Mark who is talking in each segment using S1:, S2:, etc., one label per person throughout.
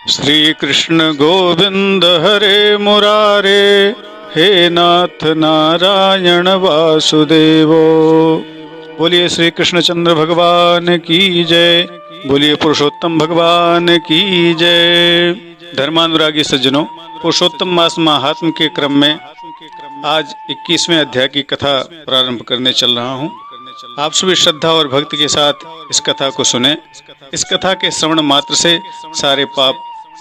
S1: श्री कृष्ण गोविंद हरे मुरारे, हे नाथ नारायण वासुदेवो। बोलिए श्री कृष्णचंद्र भगवान की जय, बोलिए पुरुषोत्तम भगवान की जय। धर्मानुरागी सज्जनों, पुरुषोत्तम मास महात्म के क्रम में आज 21वें अध्याय की कथा प्रारंभ करने चल रहा हूँ। आप सभी श्रद्धा और भक्ति के साथ इस कथा को सुने। इस कथा के श्रवण मात्र से सारे पाप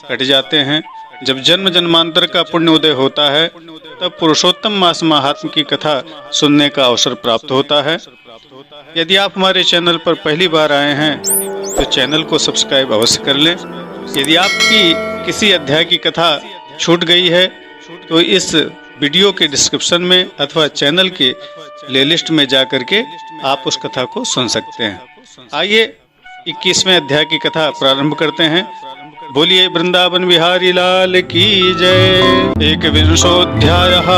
S1: कट जाते हैं। जब जन्म जन्मांतर का पुण्य उदय होता है तब पुरुषोत्तम मास महात्म की कथा सुनने का अवसर प्राप्त होता है। यदि आप हमारे चैनल पर पहली बार आए हैं तो चैनल को सब्सक्राइब अवश्य कर लें। यदि आपकी किसी अध्याय की कथा छूट गई है तो इस वीडियो के डिस्क्रिप्शन में अथवा चैनल के प्लेलिस्ट में जा करके आप उस कथा को सुन सकते हैं। आइए 21वें अध्याय की कथा प्रारंभ करते हैं। बोलिए वृंदावन बिहारी लाल की जय। एकविंशोऽध्यायः।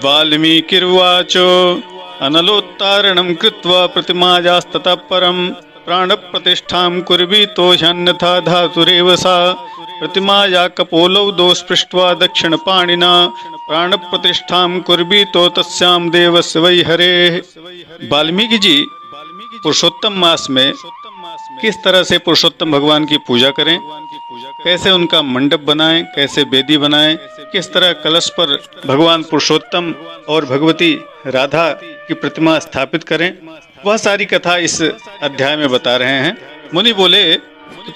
S1: वाल्मीकिर्वाचो अनलोत्तारणं कृत्वा प्रतिमायास्ततः परं प्राणप्रतिष्ठां कुर्वीतो ह्यन्यथा धातुरेव सा। प्रतिमाया कपोलौ दोषपृष्ट्वा दक्षिणपाणिना प्राणप्रतिष्ठां कुर्वीतो तस्यां देवस्य वै हरेः। वाल्मीकि जी पुरुषोत्तम मास में किस तरह से पुरुषोत्तम भगवान की पूजा करें, कैसे उनका मंडप बनाएं, कैसे वेदी बनाएं, किस तरह कलश पर भगवान पुरुषोत्तम और भगवती राधा की प्रतिमा स्थापित करें, वह सारी कथा इस अध्याय में बता रहे हैं। मुनि बोले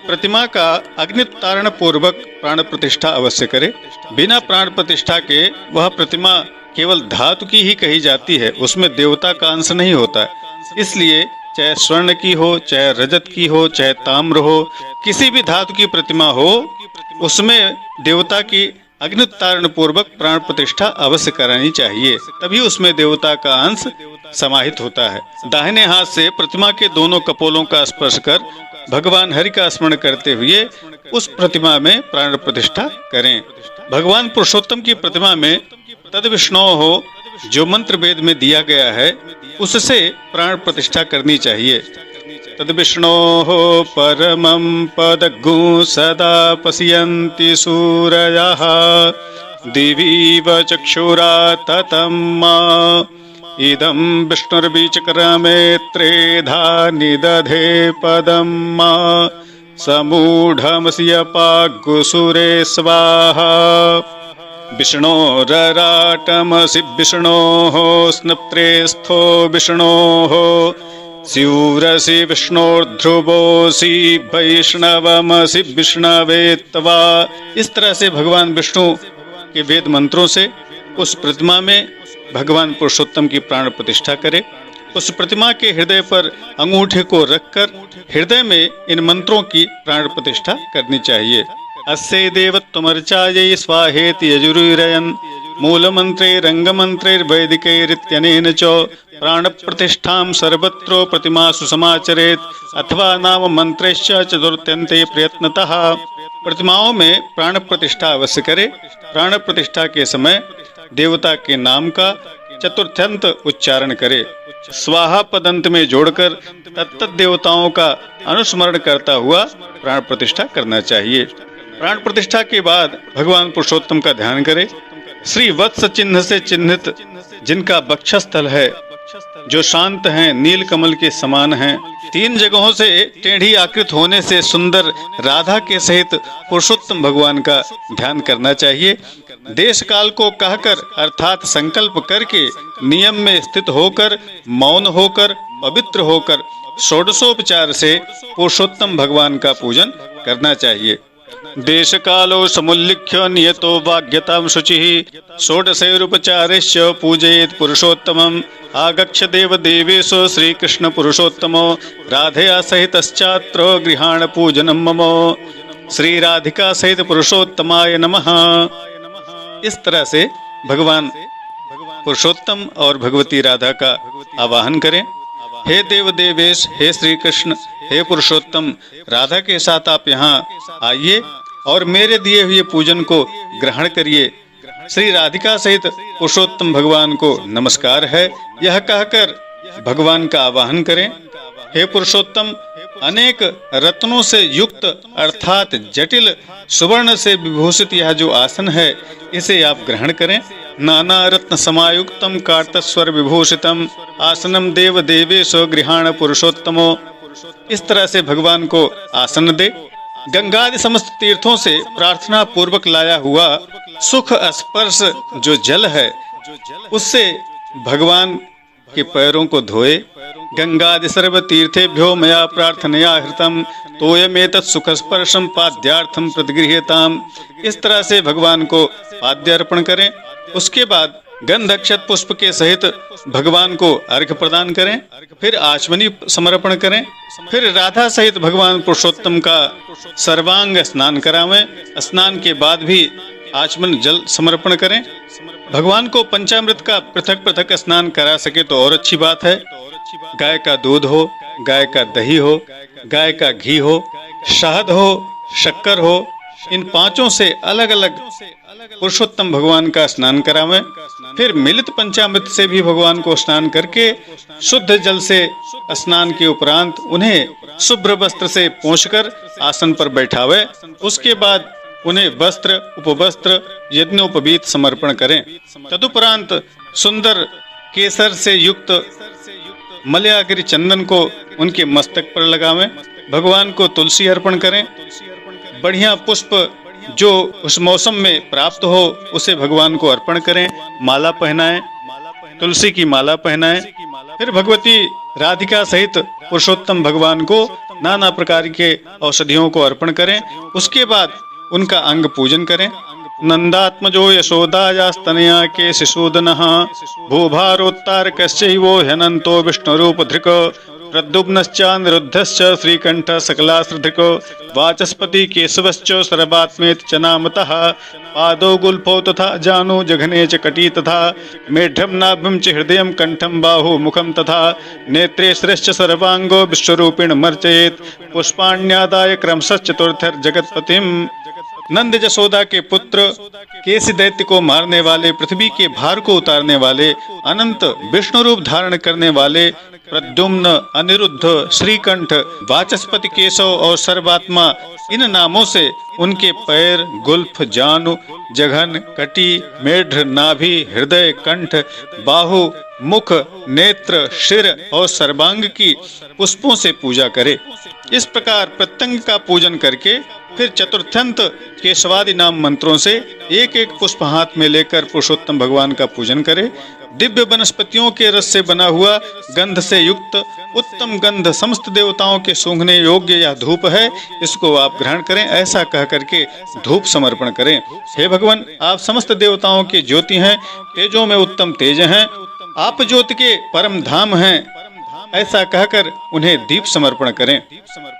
S1: प्रतिमा का अग्नितारण पूर्वक प्राण प्रतिष्ठा अवश्य करे। बिना प्राण प्रतिष्ठा के वह प्रतिमा केवल धातु की ही कही जाती है, उसमें देवता का अंश नहीं होता है। इसलिए चाहे स्वर्ण की हो, चाहे रजत की हो, चाहे ताम्र हो, किसी भी धातु की प्रतिमा हो, उसमें देवता की अग्नितारण पूर्वक प्राण प्रतिष्ठा अवश्य करानी चाहिए, तभी उसमें देवता का अंश समाहित होता है। दाहिने हाथ से प्रतिमा के दोनों कपोलों का स्पर्श कर भगवान हरि का स्मरण करते हुए उस प्रतिमा में प्राण प्रतिष्ठा करें। भगवान पुरुषोत्तम की प्रतिमा में तद विष्णु हो जो मंत्र वेद में दिया गया है उससे प्राण प्रतिष्ठा करनी चाहिए। तद विष्णु हो परमं पदगु सदा पश्यन्ति सूरयः दिवीव चक्षुरा ततम्मा इदं विष्णुर्बीचक्रमे त्रेधा निदधे पदं मा समूढमस्य पागुसुरे स्वाहा। विष्णोरराटमसि विष्णोः स्नप्त्रे स्थो विष्णोः स्यूरसि विष्णोर्ध्रुवोऽसि वैष्णवमसि विष्णवे त्वा। इस तरह से भगवान विष्णु के वेद मंत्रों से उस प्रतिमा में भगवान पुरुषोत्तम की प्राण प्रतिष्ठा करे। उस प्रतिमा के हृदय पर अंगूठे को रखकर हृदय में इन मंत्रों की प्राण प्रतिष्ठा करनी चाहिए। अस्य देवत्वमर्चायै स्वाहेति यजुरुरयन् मूलमन्त्रे रंगमन्त्रैर्वैदिकैरित्यनेन च प्राण प्रतिष्ठां सर्वत्र प्रतिमासु समाचरेत् अथवा नाम मंत्रैश्च चतुर्थ्यन्ते प्रयत्नतः। प्रतिमाओं में प्राण प्रतिष्ठा अवश्य करे। प्राण प्रतिष्ठा के समय देवता के नाम का चतुर्थ्यंत उच्चारण करे। स्वाहा पद अंत में जोड़कर तत्त देवताओं का अनुस्मरण करता हुआ प्राण प्रतिष्ठा करना चाहिए। प्राण प्रतिष्ठा के बाद भगवान पुरुषोत्तम का ध्यान करे। श्री वत्स चिन्ह से चिन्हित जिनका वक्षस्थल है, जो शांत हैं, नील कमल के समान हैं, 3 जगहों से टेढ़ी आकृत होने से सुंदर राधा के सहित पुरुषोत्तम भगवान का ध्यान करना चाहिए। देश काल को कहकर अर्थात संकल्प करके नियम में स्थित होकर मौन होकर पवित्र होकर षोडशोपचार से पुरुषोत्तम भगवान का पूजन करना चाहिए। देश कालो समुल्लिख्य नियतो वाग्यतां शुचिः षोडशैरुपचारैश्च पूजयेत् पुरुषोत्तमम्। आगच्छ देव देवेशो श्रीकृष्ण पुरुषोत्तमो राधया सहितश्चात्र गृहाण पूजनम् मम। श्री राधिका सहित पुरुषोत्तमाय नमः। इस तरह से भगवान पुरुषोत्तम और भगवती राधा का आवाहन करें। हे देव देवेश, हे श्री कृष्ण, हे पुरुषोत्तम, राधा के साथ आप यहाँ आइए और मेरे दिए हुए पूजन को ग्रहण करिए। श्री राधिका सहित पुरुषोत्तम भगवान को नमस्कार है, यह कहकर भगवान का आवाहन करें। हे पुरुषोत्तम, अनेक रत्नों से युक्त अर्थात जटिल सुवर्ण से विभूषित यह जो आसन है, इसे आप ग्रहण करें। नाना रत्न समायुक्तम कार्तस्वर विभूषितम आसनम देव देवेशो गृहाण पुरुषोत्तमो। इस तरह से भगवान को आसन दे। गंगादि समस्त तीर्थों से प्रार्थना पूर्वक लाया हुआ सुख स्पर्श जो जल है, उससे भगवान के पैरों को धोए। गंगादि सर्व तीर्थेभ्यो मया प्रार्थनया हृतम तोयमेतत् सुख स्पर्शम पाद्यार्थम प्रतिगृह्यताम। इस तरह से भगवान को पाद्य अर्पण करें। उसके बाद गंध अक्षत पुष्प के सहित भगवान को अर्घ्य प्रदान करें। फिर आचमनी समर्पण करें। फिर राधा सहित भगवान पुरुषोत्तम का सर्वांग स्नान करावें। स्नान के बाद भी आचमन जल समर्पण करें। भगवान को पंचामृत का पृथक पृथक स्नान करा सके तो और अच्छी बात है। गाय का दूध हो, गाय का दही हो, गाय का घी हो, शहद हो, शक्कर हो, इन पांचों से अलग अलग पुरुषोत्तम भगवान का स्नान करावें। फिर मिलित पंचामृत से भी भगवान को स्नान करके शुद्ध जल से स्नान के उपरांत उन्हें शुभ्र वस्त्र से पोंछकर आसन पर बैठावे। उसके बाद उन्हें वस्त्र उपवस्त्र यज्ञोपवीत समर्पण करें। तदुपरांत सुंदर केसर से युक्त मलयागिरी चंदन को उनके मस्तक पर लगावें। भगवान को तुलसी अर्पण करें। बढ़िया पुष्प जो उस मौसम में प्राप्त हो उसे भगवान को अर्पण करें। माला पहनाएं, तुलसी की माला पहनाएं। फिर भगवती राधिका सहित पुरुषोत्तम भगवान को नाना प्रकार के औषधियों को अर्पण करें। उसके बाद उनका अंग पूजन करें। नंदात्मजो यशोदायास्तनया के शिशुदनः भूभारोत्तारकश्चैवो ह्यनन्तो विष्णुरूपधृक प्रद्युम्नश्च निरुद्धश्च श्रीकण्ठः सकलाश्रधृको वाचस्पति केशवश्च सर्वात्मेति च नामतः पादौ गुल्फौ तथा जानु जघने च कटी तथा मेढ्रं नाभिं च हृदयं कंठं बाहु मुखं तथा नेत्रे श्रेष्ठ सर्वांगो विश्वरूपेण मर्चयेत् पुष्पाण्यादाय क्रमशश्चतुर्थैर्जगत्पतिम्। नंद जसोदा के पुत्र केसी दैत्य को मारने वाले, पृथ्वी के भार को उतारने वाले, अनंत विष्णु रूप धारण करने वाले प्रद्युम्न, अनिरुद्ध, श्रीकंठ, वाचस्पति केशव और सर्वात्मा, इन नामों से उनके पैर, गुल्फ, जानु, जघन, कटी, मेढ्र, नाभि, हृदय, कंठ, बाहु, मुख, नेत्र, शिर और सर्वांग की पुष्पों से पूजा करे। इस प्रकार प्रत्यंग का पूजन करके फिर चतुर्थ्यंत केशवादि नाम मंत्रों से एक एक पुष्प हाथ में लेकर पुरुषोत्तम भगवान का पूजन करे। दिव्य वनस्पतियों के रस से बना हुआ गंध से युक्त उत्तम गंध समस्त देवताओं के सूंघने योग्य यह धूप है, इसको आप ग्रहण करें। ऐसा कह करके धूप समर्पण करें। हे भगवान, आप समस्त देवताओं की ज्योति हैं, तेजों में उत्तम तेज हैं, आप ज्योति के परम धाम हैं। ऐसा कहकर उन्हें दीप समर्पण करें।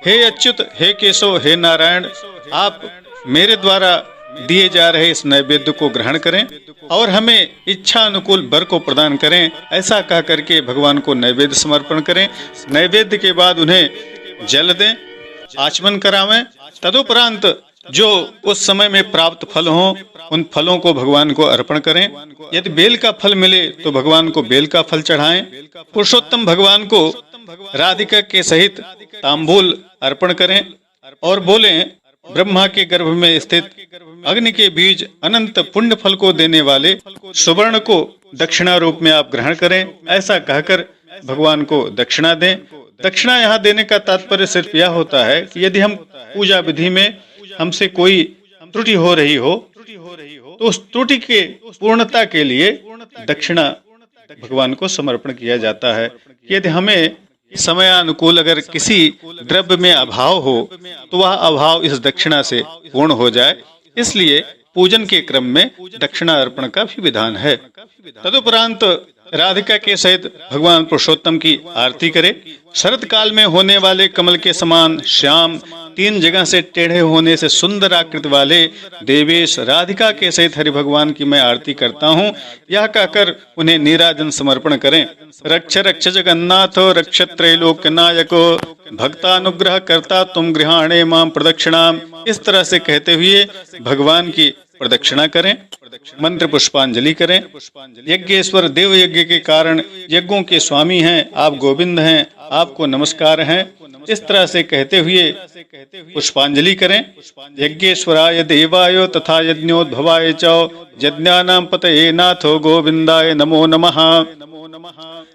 S1: हे अच्युत, हे केशव, हे नारायण, आप मेरे द्वारा दिए जा रहे इस नैवेद्य को ग्रहण करें और हमें इच्छा अनुकूल वर को प्रदान करें। ऐसा कह करके भगवान को नैवेद्य समर्पण करें। नैवेद्य के बाद उन्हें जल दें, आचमन करावें। तदुपरांत जो उस समय में प्राप्त फल हों, उन फलों को भगवान को अर्पण करें। यदि बेल का फल मिले तो भगवान को बेल का फल चढ़ाएं। पुरुषोत्तम भगवान को राधिका के सहित तांबूल अर्पण करें और बोलें, ब्रह्मा के गर्भ में स्थित अग्नि के बीज अनंत पुण्य फल को देने वाले सुवर्ण को दक्षिणा रूप में आप ग्रहण करें। ऐसा कहकर भगवान को दक्षिणा दें। दक्षिणा यहाँ देने का तात्पर्य सिर्फ यह होता है कि यदि हम पूजा विधि में हमसे कोई त्रुटि हो रही हो तो उस त्रुटि के पूर्णता के लिए दक्षिणा भगवान को समर्पण किया जाता है। यदि हमें समयानुकूल अगर किसी द्रव्य में अभाव हो तो वह अभाव इस दक्षिणा से पूर्ण हो जाए, इसलिए पूजन के क्रम में दक्षिणा अर्पण का भी विधान है। तदुपरांत राधिका के सहित भगवान पुरुषोत्तम की आरती करे। शरद काल में होने वाले कमल के समान श्याम, तीन जगह से टेढ़े होने से सुंदर आकृति वाले देवेश राधिका के सहित हरि भगवान की मैं आरती करता हूँ, यह कहकर उन्हें नीराजन समर्पण करें। रक्ष रक्ष जगन्नाथ रक्ष त्रैलोक्य नायको भक्तानुग्रह करता तुम गृहाणे माम प्रदक्षिणाम। इस तरह से कहते हुए भगवान की प्रदक्षिणा करें, मंत्र पुष्पांजलि करें। यज्ञेश्वर देव यज्ञ के कारण यज्ञों के स्वामी हैं, आप गोविंद हैं, आपको नमस्कार हैं। इस तरह से कहते हुए पुष्पांजलि करें। यज्ञेश्वराय देवाय तथा यज्ञोद्भवाय च यज्ञानां पतये नाथो गोविंदाय नमो नमः।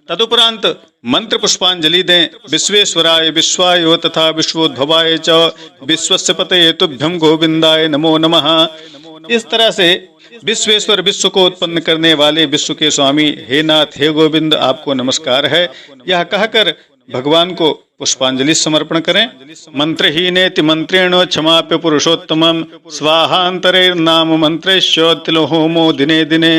S1: तदुपरांत मंत्र पुष्पांजलि दें। विश्वेश्वराय विश्वाय तथा विश्वोद्भवाय च विश्वस्य पतये तुभ्यं गोविंदाय नमो नमः। इस तरह से विश्वेश्वर विश्व को उत्पन्न करने वाले विश्व के स्वामी हे नाथ हे गोविंद आपको नमस्कार है, यह कहकर भगवान को पुष्पांजलि समर्पण करें। मंत्रहीनेति मंत्रेण क्षमाप्य पुरुषोत्तमं स्वाहांतरेर्नाम मंत्रेश्च तिलोहोमो दिने दिने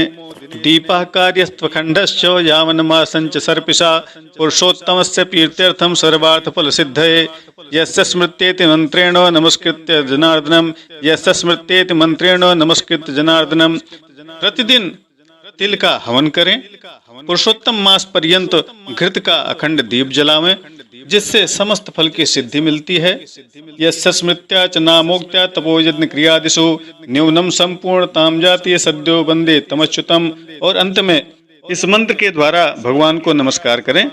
S1: दीपः कार्यस्त्वखण्डश्च यावन्मासञ्च सर्पिषा पुरुषोत्तमस्य प्रीत्यर्थं सर्वार्थफलसिद्धये यस्य स्मृत्येति मंत्रेण नमस्कृत्य जनार्दनम यस्य स्मृत्येति मंत्रेण नमस्कृत्य जनार्दनम। प्रतिदिन तिल का हवन करें। पुरुषोत्तम मास पर्यंत घृत का अखंड दीप जलावें, जिससे समस्त फल की सिद्धि मिलती है। यस्य स्मृत्या च नामोक्त्या तपोयज्ञ क्रियादिषु न्यूनम संपूर्णतां जाति सद्यो वंदे तमच्युतम। और अंत में इस मंत्र के द्वारा भगवान को नमस्कार करें।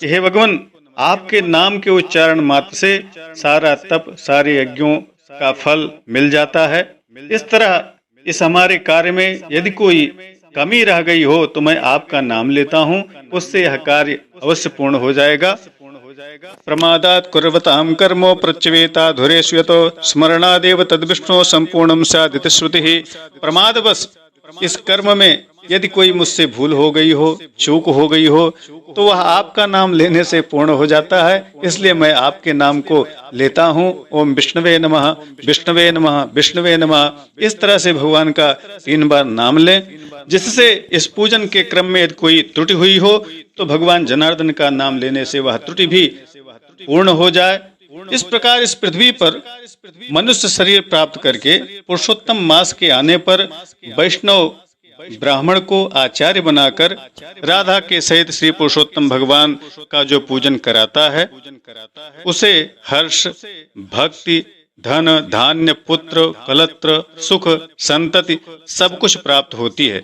S1: हे भगवान, आपके नाम के उच्चारण मात्र से सारा तप सारे यज्ञों का फल मिल जाता है। इस तरह इस हमारे कार्य में यदि कोई कमी रह गई हो तो मैं आपका नाम लेता हूँ, उससे यह कार्य अवश्य पूर्ण हो जाएगा। प्रमादात् कुर्वतां कर्मो प्रच्यवेता धुरेषु यतो स्मरणादेव तद्विष्णो संपूर्णं स्यादिति श्रुतिः। प्रमादवश इस कर्म में यदि कोई मुझसे भूल हो गई हो, चूक हो गई हो, तो वह आपका नाम लेने से पूर्ण हो जाता है। इसलिए मैं आपके नाम को लेता हूँ। ओम विष्णवे नमः विष्णवे नमः विष्णवे नमः। इस तरह से भगवान का 3 बार नाम लें, जिससे इस पूजन के क्रम में यदि कोई त्रुटि हुई हो तो भगवान जनार्दन का नाम लेने से वह त्रुटि भी पूर्ण हो जाए। इस प्रकार इस पृथ्वी पर मनुष्य शरीर प्राप्त करके पुरुषोत्तम मास के आने पर वैष्णव ब्राह्मण को आचार्य बनाकर राधा के सहित श्री पुरुषोत्तम भगवान का जो पूजन कराता है, उसे हर्ष भक्ति धन धान्य पुत्र कलत्र सुख संतति सब कुछ प्राप्त होती है।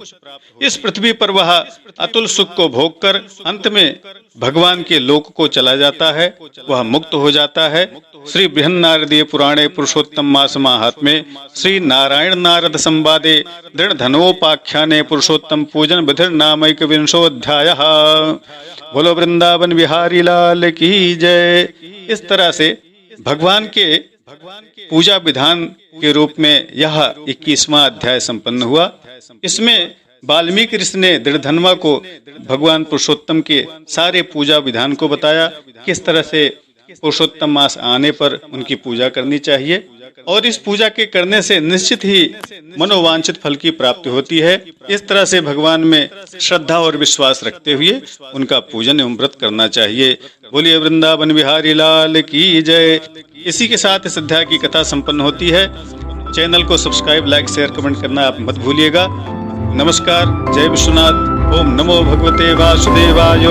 S1: इस पृथ्वी पर वह अतुल सुख को भोगकर अंत में भगवान के लोक को चला जाता है, वह मुक्त हो जाता है। श्री बृहन्नारदीय पुराणे पुरुषोत्तम मास माहात्म्ये श्री नारायण नारद संवादे दृढ़ धनोपाख्याने पुरुषोत्तम पूजन विधिर्नामैक विंशोऽध्यायः। बोलो वृंदावन बिहारी लाल की जय। इस तरह से भगवान के पूजा विधान के रूप में यह 21वां अध्याय संपन्न हुआ। इसमें वाल्मीकि ऋषि ने दृढ़धनवा को भगवान पुरुषोत्तम के सारे पूजा विधान को बताया, किस तरह से पुरुषोत्तम मास आने पर उनकी पूजा करनी चाहिए और इस पूजा के करने से निश्चित ही मनोवांछित फल की प्राप्ति होती है। इस तरह से भगवान में श्रद्धा और विश्वास रखते हुए उनका पूजन एवं व्रत करना चाहिए। बोलिए वृंदावन बिहारी लाल की जय। इसी के साथ इस अध्याय की कथा संपन्न होती है। चैनल को सब्सक्राइब लाइक शेयर कमेंट करना आप मत भूलिएगा। नमस्कार, जय विश्वनाथ। ओम नमो भगवते वासुदेवाय।